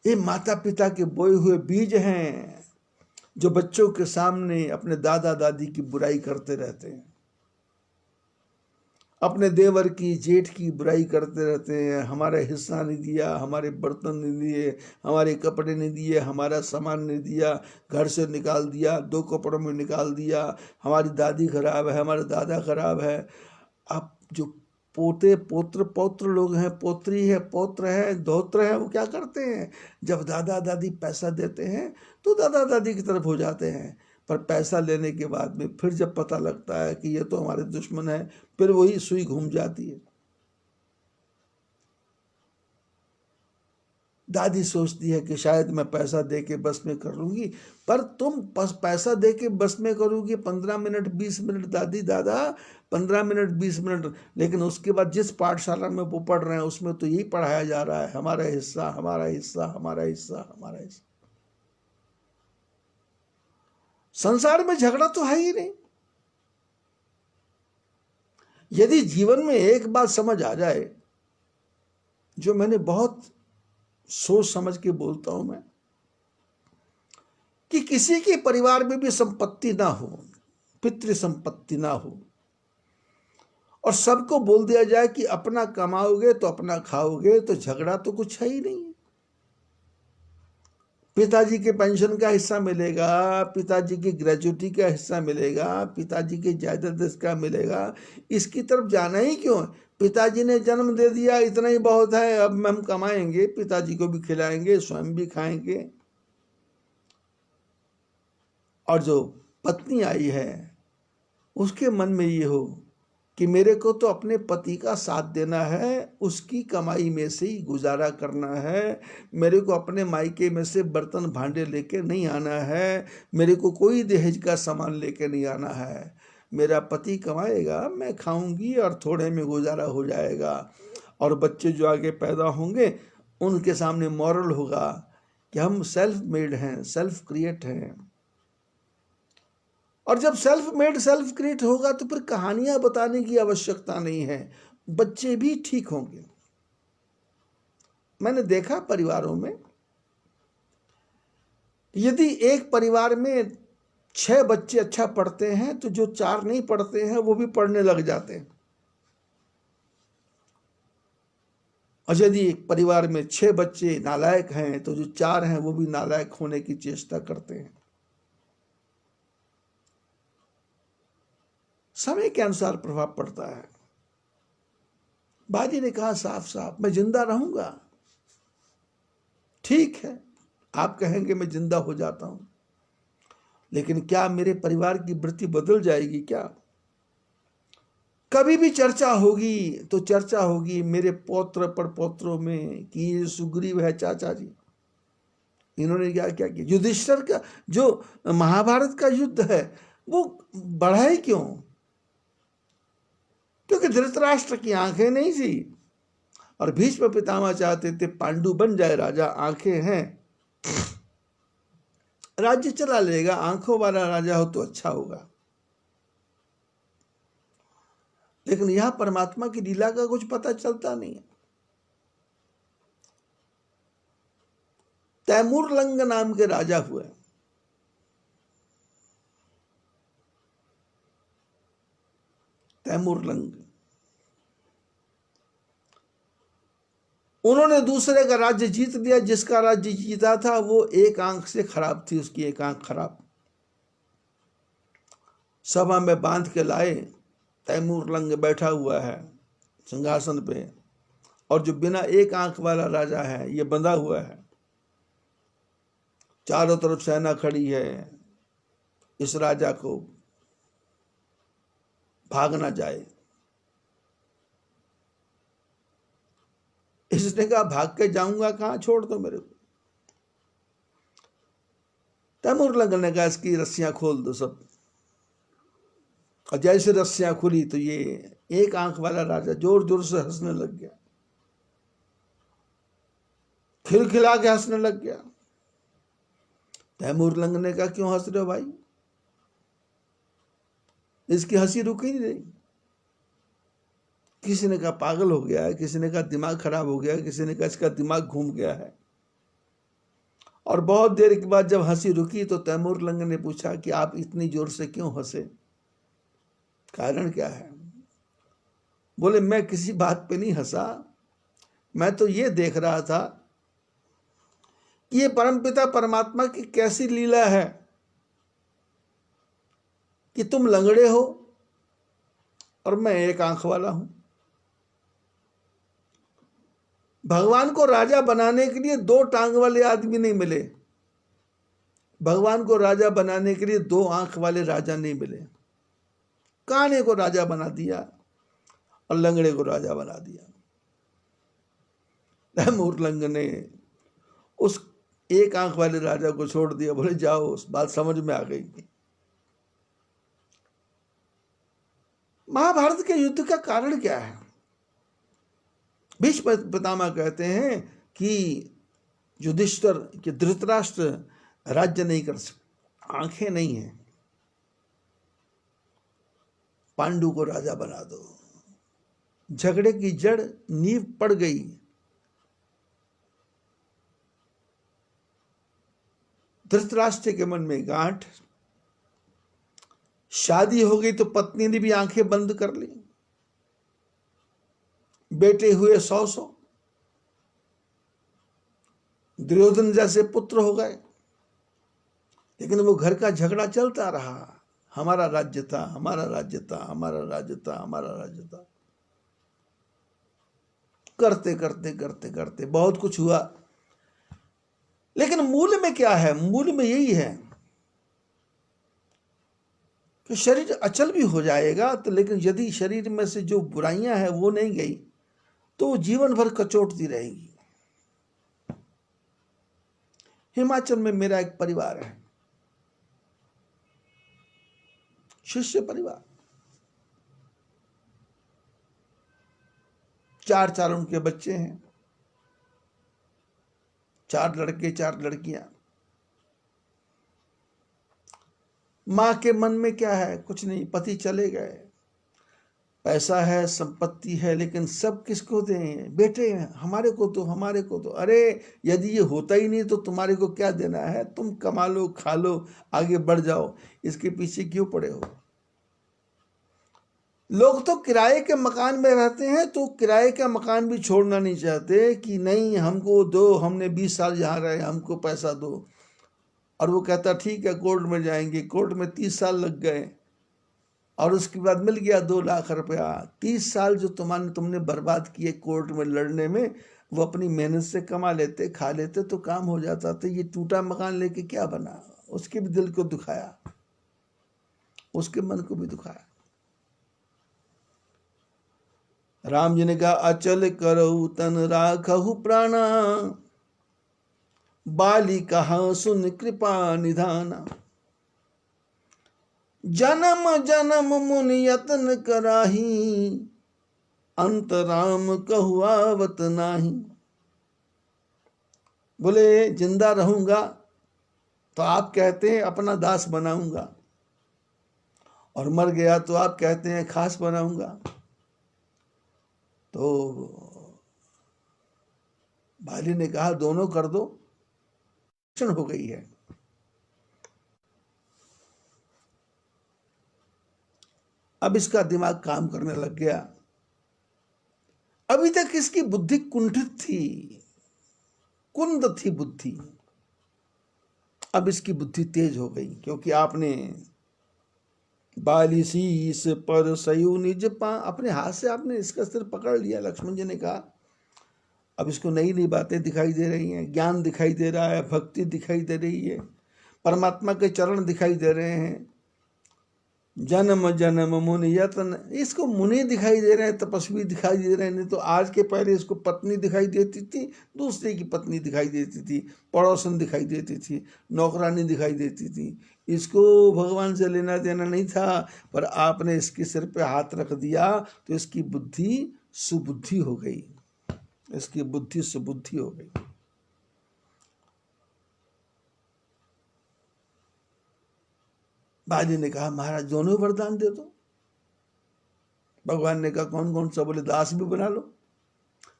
ये माता पिता के बोए हुए बीज हैं जो बच्चों के सामने अपने दादा दादी की बुराई करते रहते हैं, अपने देवर की जेठ की बुराई करते रहते हैं। हमारा हिस्सा नहीं दिया, हमारे बर्तन नहीं दिए, हमारे कपड़े नहीं दिए, हमारा सामान नहीं दिया, घर से निकाल दिया, 2 कपड़ों में निकाल दिया, हमारी दादी खराब है, हमारा दादा खराब है। अब जो पोते पोत्र पौत्र लोग हैं, पोत्री है, पौत्र है, धौत्र है, वो क्या करते हैं? जब दादा दादी पैसा देते हैं तो दादा दादी की तरफ हो जाते हैं, पर पैसा लेने के बाद में फिर जब पता लगता है कि ये तो हमारे दुश्मन है, फिर वही सुई घूम जाती है। दादी सोचती है कि शायद मैं पैसा दे के बस में कर लूंगी, पर तुम पैसा दे के बस में करोगी 15 मिनट 20 मिनट दादी दादा, 15 मिनट 20 मिनट, लेकिन उसके बाद जिस पाठशाला में वो पढ़ रहे हैं उसमें तो यही पढ़ाया जा रहा है, हमारा हिस्सा हमारा हिस्सा हमारा हिस्सा हमारा हिस्सा। संसार में झगड़ा तो है ही नहीं। यदि जीवन में एक बात समझ आ जाए, जो मैंने बहुत सोच समझ के बोलता हूं मैं, कि किसी के परिवार में भी संपत्ति ना हो, पितृ संपत्ति ना हो, और सबको बोल दिया जाए कि अपना कमाओगे तो अपना खाओगे, तो झगड़ा तो कुछ है ही नहीं। पिताजी के पेंशन का हिस्सा मिलेगा, पिताजी की ग्रेजुटी का हिस्सा मिलेगा, पिताजी की जायदाद का मिलेगा, इसकी तरफ जाना ही क्यों? पिताजी ने जन्म दे दिया, इतना ही बहुत है, अब हम कमाएंगे, पिताजी को भी खिलाएंगे, स्वयं भी खाएंगे। और जो पत्नी आई है उसके मन में ये हो कि मेरे को तो अपने पति का साथ देना है, उसकी कमाई में से ही गुजारा करना है, मेरे को अपने मायके में से बर्तन भांडे लेके नहीं आना है, मेरे को कोई दहेज का सामान लेके नहीं आना है, मेरा पति कमाएगा, मैं खाऊंगी और थोड़े में गुजारा हो जाएगा। और बच्चे जो आगे पैदा होंगे उनके सामने मॉरल होगा कि हम सेल्फ मेड हैं, सेल्फ क्रिएट हैं। और जब सेल्फ मेड सेल्फ क्रिएट होगा तो फिर कहानियां बताने की आवश्यकता नहीं है, बच्चे भी ठीक होंगे। मैंने देखा परिवारों में, यदि एक परिवार में 6 बच्चे अच्छा पढ़ते हैं तो जो 4 नहीं पढ़ते हैं वो भी पढ़ने लग जाते हैं। और यदि एक परिवार में 6 बच्चे नालायक हैं तो जो 4 हैं वो भी नालायक होने की चेष्टा करते हैं। समय के अनुसार प्रभाव पड़ता है। बाजी ने कहा साफ साफ, मैं जिंदा रहूंगा, ठीक है आप कहेंगे मैं जिंदा हो जाता हूं, लेकिन क्या मेरे परिवार की वृत्ति बदल जाएगी? क्या कभी भी चर्चा होगी तो चर्चा होगी मेरे पौत्र पर पौत्रों में कि ये सुग्रीव है चाचा जी, इन्होंने क्या क्या किया। युधिष्ठिर का जो महाभारत का युद्ध है वो बढ़ा ही क्यों? क्योंकि धृतराष्ट्र की आंखें नहीं थी और भीष्म पितामह चाहते थे पांडु बन जाए राजा, आंखें हैं राज्य चला लेगा, आंखों वाला राजा हो तो अच्छा होगा। लेकिन यहां परमात्मा की लीला का कुछ पता चलता नहीं है। तैमूर लंग नाम के राजा हुए, तैमूर लंग, उन्होंने दूसरे का राज्य जीत लिया। जिसका राज्य जीता था वो एक आंख से खराब थी, उसकी एक आंख खराब। सभा में बांध के लाए, तैमूर लंग बैठा हुआ है सिंहासन पे, और जो बिना एक आंख वाला राजा है ये बंधा हुआ है, चारों तरफ सेना खड़ी है, इस राजा को भाग ना जाए। इसने कहा भाग के जाऊंगा कहां, छोड़ दो मेरे को। तैमूर लंग ने कहा इसकी रस्सियां खोल दो सब, और जैसे रस्सियां खुली तो ये एक आंख वाला राजा जोर जोर से हंसने लग गया, खिलखिला के हंसने लग गया। तैमूर लंग ने कहा क्यों हंस रहे हो भाई? इसकी हंसी रुक ही नहीं रही। किसी ने कहा पागल हो गया है, किसी ने कहा दिमाग खराब हो गया, किसी ने कहा इसका दिमाग घूम गया है। और बहुत देर के बाद जब हंसी रुकी तो तैमूर लंग ने पूछा कि आप इतनी जोर से क्यों हंसे, कारण क्या है? बोले मैं किसी बात पे नहीं हंसा, मैं तो ये देख रहा था कि ये परमपिता परमात्मा की कैसी लीला है कि तुम लंगड़े हो और मैं एक आंख वाला हूं। भगवान को राजा बनाने के लिए 2 टांग वाले आदमी नहीं मिले, भगवान को राजा बनाने के लिए 2 आंख वाले राजा नहीं मिले। काने को राजा बना दिया और लंगड़े को राजा बना दिया। तैमूर लंग ने उस एक आंख वाले राजा को छोड़ दिया, बोले जाओ, उस बात समझ में आ गई। महाभारत के युद्ध का कारण क्या है? भीष्म पितामह कहते हैं कि युधिष्ठिर कि धृतराष्ट्र राज्य नहीं कर सकता, आंखें नहीं है, पांडु को राजा बना दो। झगड़े की जड़ नींव पड़ गई। धृतराष्ट्र के मन में गांठ, शादी हो गई तो पत्नी ने भी आंखें बंद कर ली, बेटे हुए 100 दुर्योधन जैसे पुत्र हो गए, लेकिन वो घर का झगड़ा चलता रहा। हमारा राज्य था, हमारा राज्य था, हमारा राज्य था, हमारा राज्य था। करते करते करते करते बहुत कुछ हुआ, लेकिन मूल में क्या है? मूल में यही है कि शरीर अचल भी हो जाएगा तो, लेकिन यदि शरीर में से जो बुराइयां हैं वो नहीं गई तो जीवन भर कचोटती रहेगी। हिमाचल में मेरा एक परिवार है, शिष्य परिवार, 4 उनके बच्चे हैं, 4 लड़के 4 लड़कियां। मां के मन में क्या है? कुछ नहीं, पति चले गए, पैसा है, संपत्ति है, लेकिन सब किसको दें? बेटे हमारे को तो, हमारे को तो। अरे यदि ये होता ही नहीं तो तुम्हारे को क्या देना है? तुम कमा लो, खा लो, आगे बढ़ जाओ, इसके पीछे क्यों पड़े हो? लोग तो किराए के मकान में रहते हैं तो किराए का मकान भी छोड़ना नहीं चाहते कि नहीं हमको दो, हमने 20 साल यहाँ रहे, हमको पैसा दो। और वो कहता ठीक है, कोर्ट में जाएंगे। कोर्ट में 30 साल लग गए और उसके बाद मिल गया 2 लाख रुपया। 30 साल जो तुमने बर्बाद किए कोर्ट में लड़ने में, वो अपनी मेहनत से कमा लेते, खा लेते तो काम हो जाता। तो ये टूटा मकान लेके क्या बना? उसके भी दिल को दुखाया, उसके मन को भी दुखाया। राम जी ने कहा अचल करऊ तन राखहु प्राणा, बाली कहा सुन कृपा निधाना। जन्म जन्म मुनि यत्न कराही, अंत राम कहु आवत नाही। बोले जिंदा रहूंगा तो आप कहते हैं अपना दास बनाऊंगा, और मर गया तो आप कहते हैं खास बनाऊंगा। तो बाली ने कहा दोनों कर दो, हो गई है। अब इसका दिमाग काम करने लग गया। अभी तक इसकी बुद्धि कुंठित थी, कुंद थी बुद्धि। अब इसकी बुद्धि तेज हो गई, क्योंकि आपने बाली शीस पर सयु निज पा, अपने हाथ से आपने इसका सिर पकड़ लिया। लक्ष्मण जी ने कहा अब इसको नई नई बातें दिखाई दे रही हैं, ज्ञान दिखाई दे रहा है, भक्ति दिखाई दे रही है, परमात्मा के चरण दिखाई दे रहे हैं। जन्म जन्म मुनि यत्न, इसको मुनि दिखाई दे रहे हैं, तपस्वी दिखाई दे रहे हैं। नहीं तो आज के पहले इसको पत्नी दिखाई देती थी, दूसरे की पत्नी दिखाई देती थी, पड़ोसन दिखाई देती थी, नौकरानी दिखाई देती थी। इसको भगवान से लेना देना नहीं था, पर आपने इसके सिर पे हाथ रख दिया तो इसकी बुद्धि सुबुद्धि हो गई, इसकी बुद्धि सुबुद्धि हो गई। बाली ने कहा महाराज दोनों वरदान दे दो। भगवान ने कहा कौन कौन सा? बोले दास भी बना लो,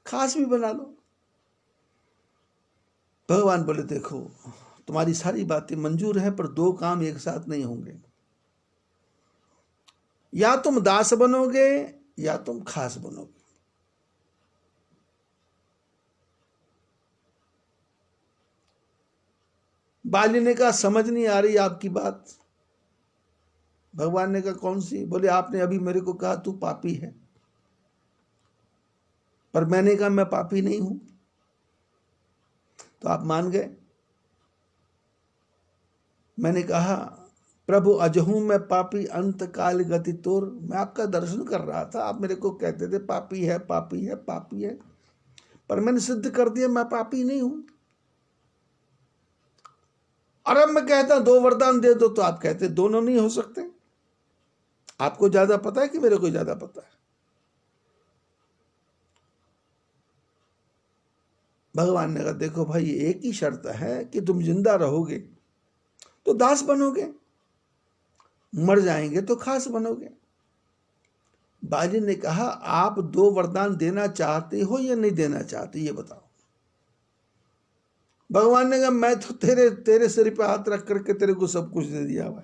खास भी बना लो। भगवान बोले देखो तुम्हारी सारी बातें मंजूर है, पर 2 काम एक साथ नहीं होंगे। या तुम दास बनोगे या तुम खास बनोगे। बाली ने कहा समझ नहीं आ रही आपकी बात। भगवान ने कहा कौन सी? बोले आपने अभी मेरे को कहा तू पापी है, पर मैंने कहा मैं पापी नहीं हूं, तो आप मान गए। मैंने कहा प्रभु अजहू मैं पापी अंत काल गति तोर। मैं आपका दर्शन कर रहा था, आप मेरे को कहते थे पापी है, पापी है, पापी है, पर मैंने सिद्ध कर दिया मैं पापी नहीं हूं। और अब मैं कहता हूं 2 वरदान दे दो, तो आप कहते दोनों नहीं हो सकते। आपको ज्यादा पता है कि मेरे को ज्यादा पता है? भगवान ने कहा देखो भाई, एक ही शर्त है कि तुम जिंदा रहोगे तो दास बनोगे, मर जाएंगे तो खास बनोगे। बाली ने कहा आप 2 वरदान देना चाहते हो या नहीं देना चाहते, ये बताओ। भगवान ने कहा मैं तो तेरे सिर पे हाथ रख करके तेरे को सब कुछ दे दिया भाई।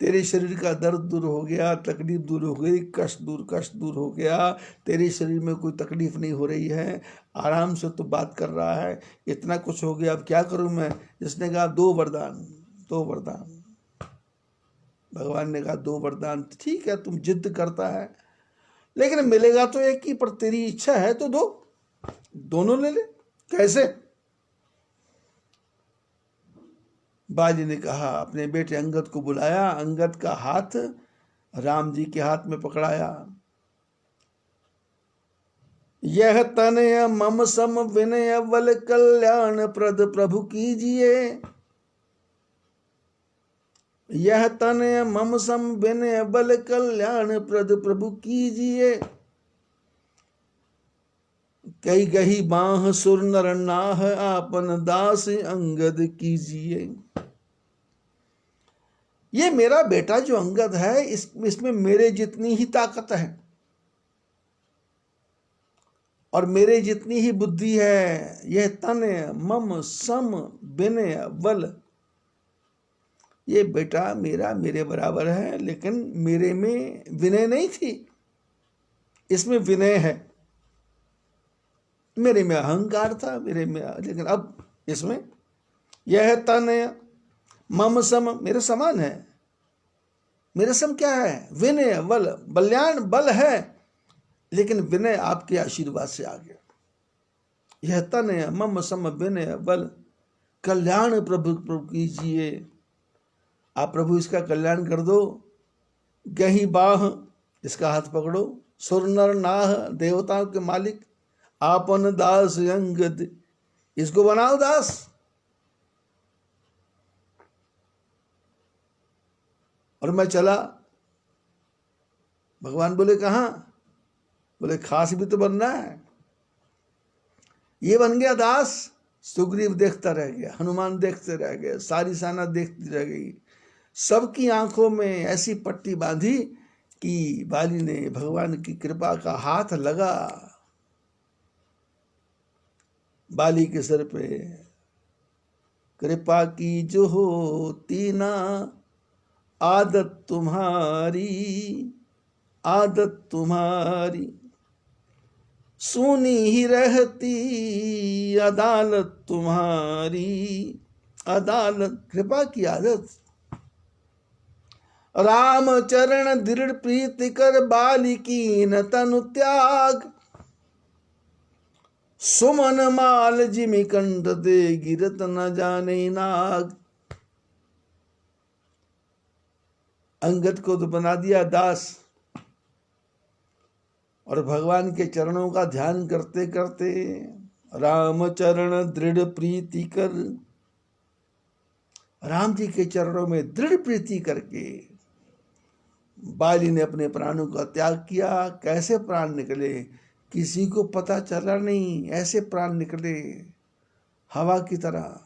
तेरे शरीर का दर्द दूर हो गया, तकलीफ दूर हो गई, कष्ट दूर हो गया, तेरे शरीर में कोई तकलीफ नहीं हो रही है, आराम से तो बात कर रहा है, इतना कुछ हो गया, अब क्या करूं मैं? जिसने कहा 2 वरदान, 2 वरदान। भगवान ने कहा 2 वरदान ठीक है, तुम जिद करता है, लेकिन मिलेगा तो एक ही, पर तेरी इच्छा है तो दोनों ले ले। कैसे? बाली ने कहा अपने बेटे अंगद को बुलाया, अंगद का हाथ राम जी के हाथ में पकड़ाया। यह तनय मम सम विनय बल कल्याण प्रद प्रभु कीजिए, यह तनय मम सम विनय बल कल्याण प्रद प्रभु कीजिए, कई गही बाह सुर नर नाह आपन दास अंगद कीजिए। ये मेरा बेटा जो अंगद है, इसमें मेरे जितनी ही ताकत है और मेरे जितनी ही बुद्धि है। यह तनय मम सम विनय बल, ये बेटा मेरा मेरे बराबर है, लेकिन मेरे में विनय नहीं थी, इसमें विनय है। मेरे में अहंकार था, मेरे में, लेकिन अब इसमें यह तनय मम सम, मेरे समान है। मेरे सम क्या है? विनय बल, बल्याण बल है, लेकिन विनय आपके आशीर्वाद से आ गया। यह तनय मम सम विनय बल कल्याण प्रभु कीजिए, आप प्रभु इसका कल्याण कर दो। गही बाह, इसका हाथ पकड़ो। सुर नर नाह, देवताओं के मालिक, आपन दास अंगद, इसको बनाओ दास। और मैं चला। भगवान बोले कहाँ? बोले खास भी तो बनना है। ये बन गया दास। सुग्रीव देखता रह गया, हनुमान देखते रह गए, सारी सेना देखती रह गई। सबकी आंखों में ऐसी पट्टी बांधी कि बाली ने भगवान की कृपा का हाथ लगा बाली के सिर पे। कृपा की जो होती ना आदत तुम्हारी, आदत तुम्हारी, सुनी ही रहती अदालत तुम्हारी, अदालत। कृपा की आदत। राम चरण दृढ़ प्रीति कर बाली की न तनु त्याग, सुमन माल जिमि कंठ दे गिरत न जाने नाग। अंगद को तो बना दिया दास, और भगवान के चरणों का ध्यान करते करते राम चरण दृढ़ प्रीति कर, राम जी के चरणों में दृढ़ प्रीति करके बाली ने अपने प्राणों का त्याग किया। कैसे प्राण निकले किसी को पता चला नहीं, ऐसे प्राण निकले हवा की तरह,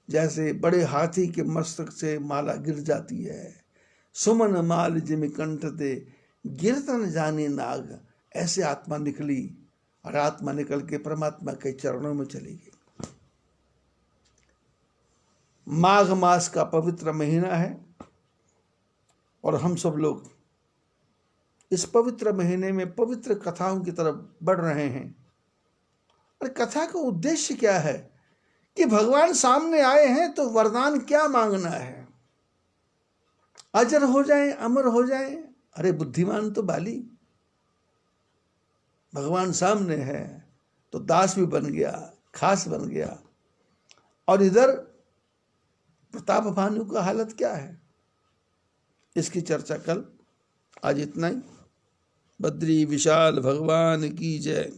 जैसे बड़े हाथी के मस्तक से माला गिर जाती है। सुमन माल जिमि कंठ दे गिरत न जाने नाग, ऐसे आत्मा निकली, और आत्मा निकल के परमात्मा के चरणों में चली गई। माघ मास का पवित्र महीना है, और हम सब लोग इस पवित्र महीने में पवित्र कथाओं की तरफ बढ़ रहे हैं। और कथा का उद्देश्य क्या है कि भगवान सामने आए हैं तो वरदान क्या मांगना है? अजर हो जाए, अमर हो जाए। अरे बुद्धिमान तो बाली, भगवान सामने है तो दास भी बन गया, खास बन गया। और इधर प्रताप भानु का हालत क्या है, इसकी चर्चा कल। आज इतना ही। बद्री विशाल भगवान की जय।